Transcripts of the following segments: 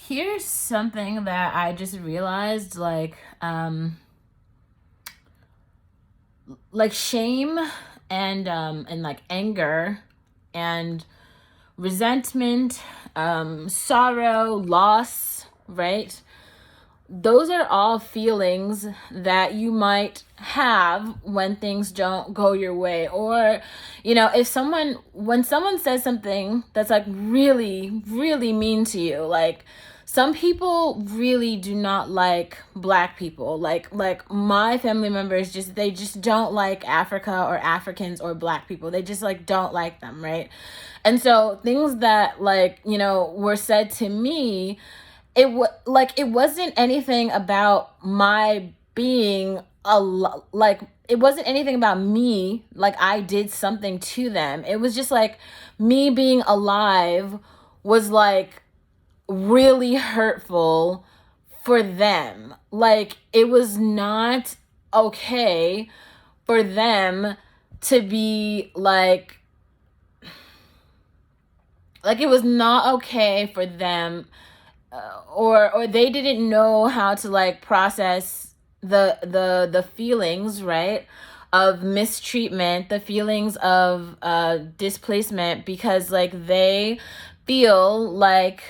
Here's something that I just realized, like shame and like anger and resentment, sorrow, loss, right? Those are all feelings that you might have when things don't go your way. Or, when someone says something that's like really, really mean to you, like some people really do not like black people. Like my family members they just don't like Africa or Africans or black people. They just like don't like them, right? And so things that were said to me, it wasn't anything about my being like it wasn't anything about me, like I did something to them. It was just like me being alive was like really hurtful for them. Like it was not okay for them to be like it was not okay for them, or they didn't know how to like process the feelings, right, of mistreatment, the feelings of displacement, because like feel like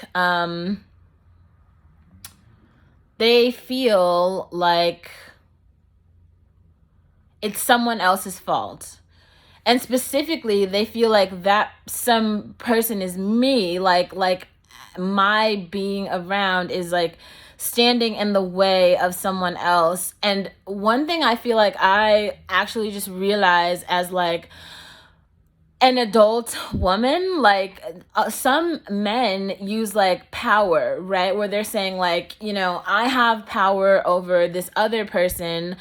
they feel like it's someone else's fault. And specifically, they feel like that some person is me, like my being around is like standing in the way of someone else. And one thing I feel like I actually just realized as like an adult woman, like some men use like power, right, where they're saying like, I have power over this other person,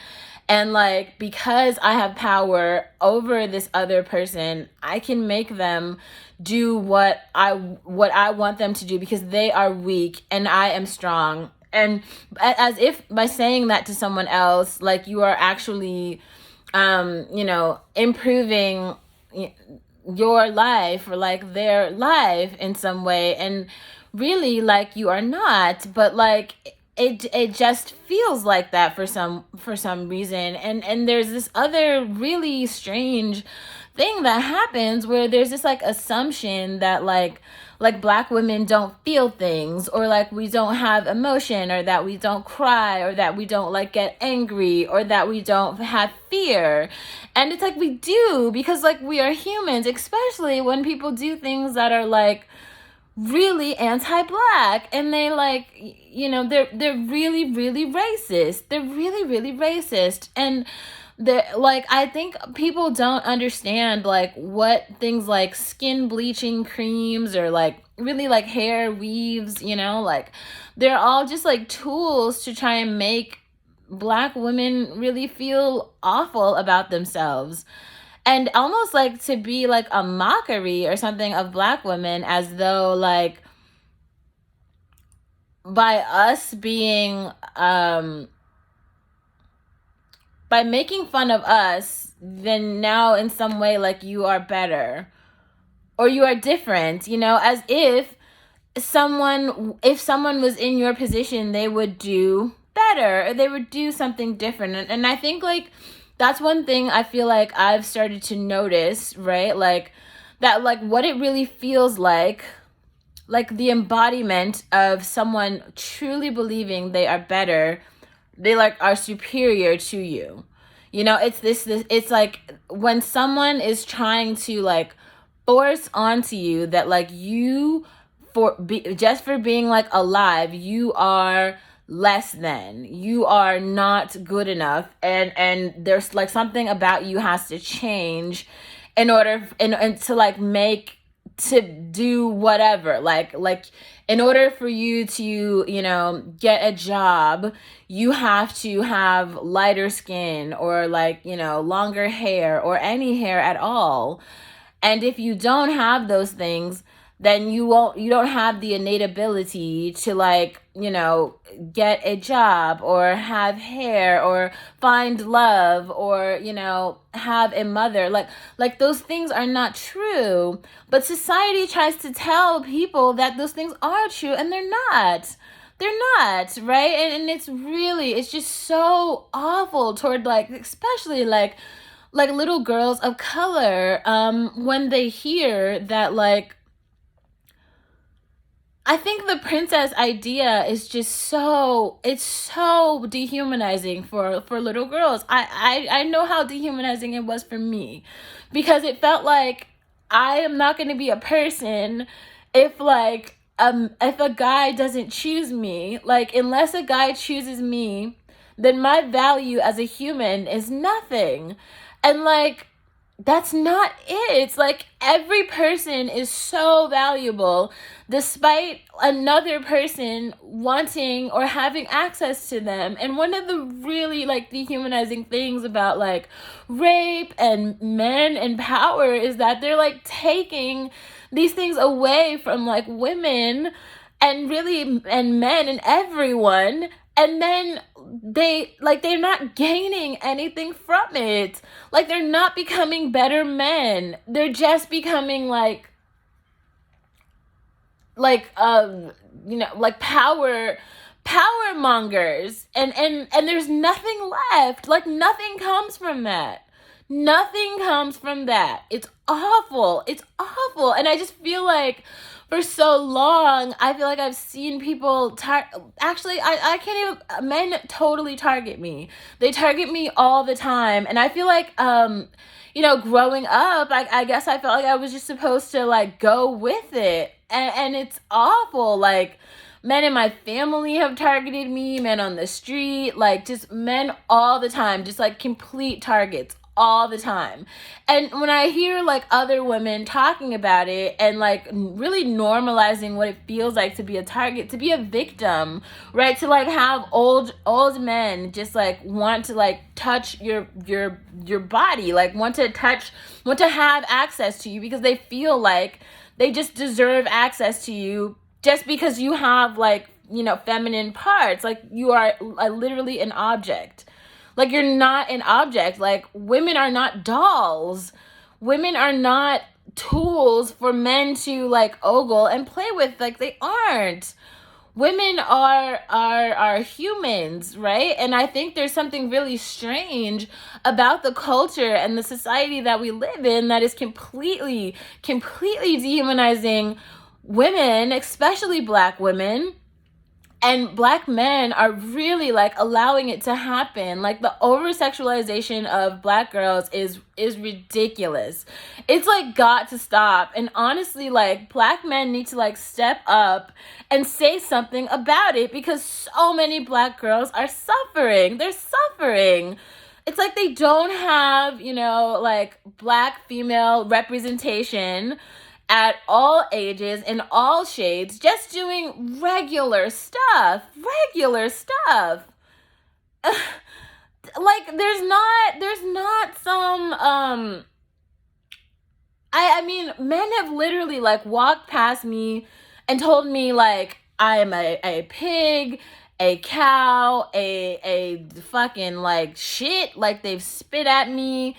and like because I have power over this other person, I can make them do what I want them to do because they are weak and I am strong. And as if by saying that to someone else, like you are actually improving your life or like their life in some way, and really like you are not, but like it just feels like that for some reason. And there's this other really strange thing that happens where there's this like assumption that like black women don't feel things, or like we don't have emotion, or that we don't cry, or that we don't like get angry, or that we don't have fear. And it's like we do, because like we are humans, especially when people do things that are like really anti-black, and they like they're really really racist. They're really really racist. And like I think people don't understand like what things like skin bleaching creams or like really like hair weaves, like they're all just like tools to try and make black women really feel awful about themselves, and almost like to be like a mockery or something of black women, as though like by us being by making fun of us, then now in some way like you are better or you are different, as if someone was in your position, they would do better, or they would do something different. And I think like that's one thing I feel like I've started to notice, right? Like that, like what it really feels like the embodiment of someone truly believing they are better, they like are superior to you. It's this it's like when someone is trying to like force onto you that like you just for being like alive, you are less than, you are not good enough, and there's like something about you has to change in order and to like make to do whatever, like in order for you to get a job, you have to have lighter skin, or like longer hair, or any hair at all. And if you don't have those things, then you don't have the innate ability to, like, you know, get a job or have hair or find love or, you know, have a mother. Like those things are not true, but society tries to tell people that those things are true, and they're not. They're not, right? And it's really, it's just so awful toward, like, especially like little girls of color, when they hear that, like, I think the princess idea is just so, it's so dehumanizing for little girls. I know how dehumanizing it was for me, because it felt like I am not going to be a person if, like, if a guy doesn't choose me. Like, unless a guy chooses me, then my value as a human is nothing. And, like, that's not it. It's like every person is so valuable despite another person wanting or having access to them. And one of the really, like, dehumanizing things about, like, rape and men and power is that they're, like, taking these things away from, like, women and really, and men and everyone, and then they're not gaining anything from it. Like, they're not becoming better men. They're just becoming you know, like power mongers, and there's nothing left. Like, nothing comes from that. Nothing comes from that. It's awful. It's awful. And I just feel like for so long, I feel like I've seen people actually, I can't even, men totally target me. They target me all the time. And I feel like, you know, growing up, I guess I felt like I was just supposed to, like, go with it. And it's awful. Like, men in my family have targeted me, men on the street, like, just men all the time, just, like, complete targets all the time. And when I hear, like, other women talking about it and, like, really normalizing what it feels like to be a target, to be a victim, right? To, like, have old men just, like, want to, like, touch your body, like, want to have access to you because they feel like they just deserve access to you just because you have, like, you know, feminine parts. Like, you are literally an object. Like, you're not an object. Like, women are not dolls. Women are not tools for men to, like, ogle and play with. Like, they aren't. Women are humans, right? And I think there's something really strange about the culture and the society that we live in that is completely dehumanizing women, especially Black women. And Black men are really, like, allowing it to happen. Like, the oversexualization of Black girls is ridiculous. It's, like, got to stop. And honestly, like, Black men need to, like, step up and say something about it, because so many Black girls are suffering. They're suffering. It's like they don't have, you know, like, Black female representation at all ages, in all shades, just doing regular stuff. Like, there's not some, I mean, men have literally, like, walked past me and told me, like, I am a pig, a cow, a fucking, like, shit. Like, they've spit at me,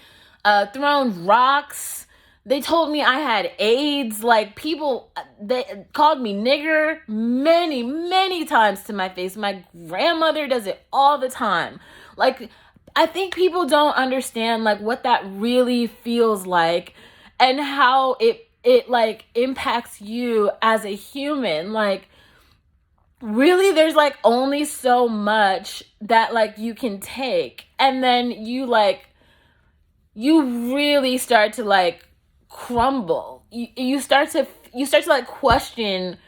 thrown rocks. They told me I had AIDS. Like, people, they called me nigger many times to my face. My grandmother does it all the time. Like, I think people don't understand, like, what that really feels like and how it like impacts you as a human. Like, really, there's, like, only so much that, like, you can take, and then you really start to, like, crumble. You start to like, question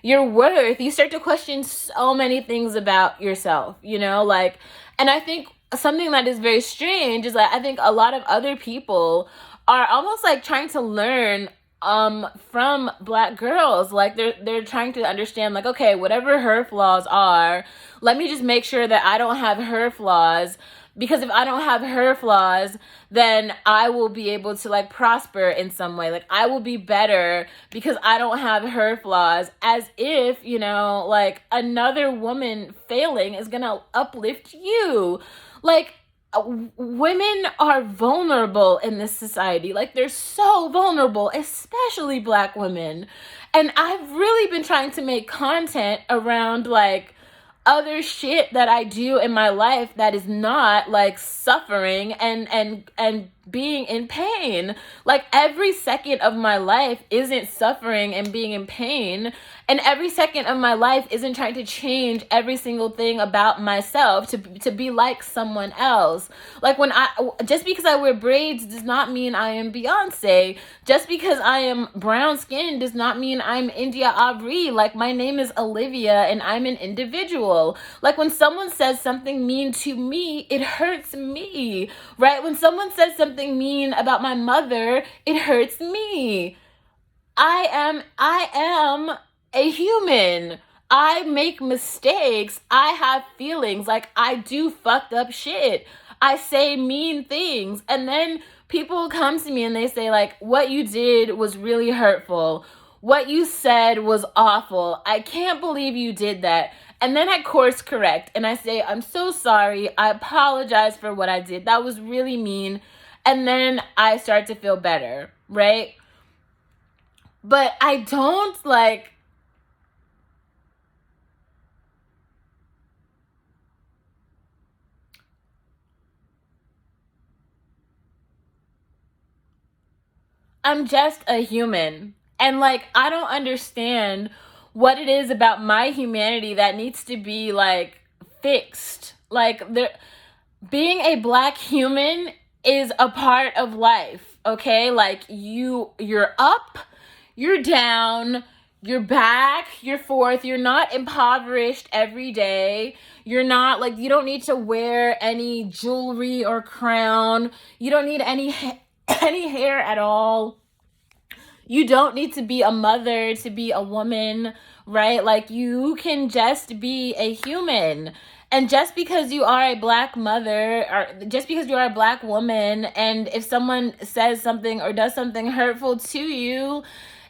your worth. You start to question so many things about yourself, you know, like. And I think something that is very strange is that I think a lot of other people are almost, like, trying to learn from Black girls. Like, they're trying to understand, like, okay, whatever her flaws are, let me just make sure that I don't have her flaws, Because if I don't have her flaws, then I will be able to like prosper in some way. Like I will be better because I don't have her flaws, as if, you know, like another woman failing is going to uplift you. Like women are vulnerable in this society. Like they're so vulnerable, especially Black women. And I've really been trying to make content around like other shit that I do in my life that is not like suffering and being in pain. Like every second of my life isn't suffering and being in pain, and every second of my life isn't trying to change every single thing about myself to be like someone else. Like when I just because I wear braids does not mean I am Beyonce. Just because I am brown skinned does not mean I'm India Avri. Like my name is Alivia and I'm an individual. Like when someone says something mean to me, it hurts me, right? When someone says something mean about my mother, it hurts me. I am a human. I make mistakes. I have feelings. Like I do fucked up shit. I say mean things. And then people come to me and they say like, what you did was really hurtful. What you said was awful. I can't believe you did that. And then I course correct and I say, I'm so sorry. I apologize for what I did. That was really mean. And then I start to feel better, right? But I don't like, I'm just a human. And like, I don't understand what it is about my humanity that needs to be like fixed. Like, being a Black human is a part of life, okay? Like you're up, you're down, you're back, you're forth. You're not impoverished every day. You're not like, you don't need to wear any jewelry or crown. You don't need any any hair at all. You don't need to be a mother to be a woman, right? Like you can just be a human. And just because you are a Black mother, or just because you are a Black woman, and if someone says something or does something hurtful to you,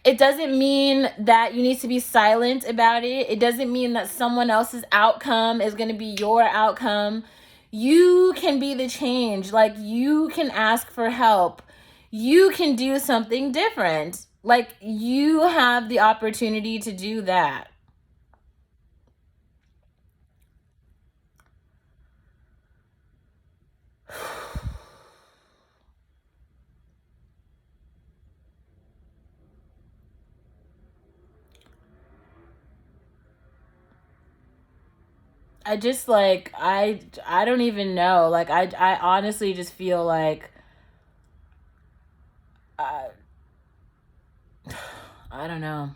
it doesn't mean that you need to be silent about it. It doesn't mean that someone else's outcome is going to be your outcome. You can be the change. Like you can ask for help. You can do something different. Like you have the opportunity to do that. I just like I don't even know. Like I honestly just feel like uh, I don't know.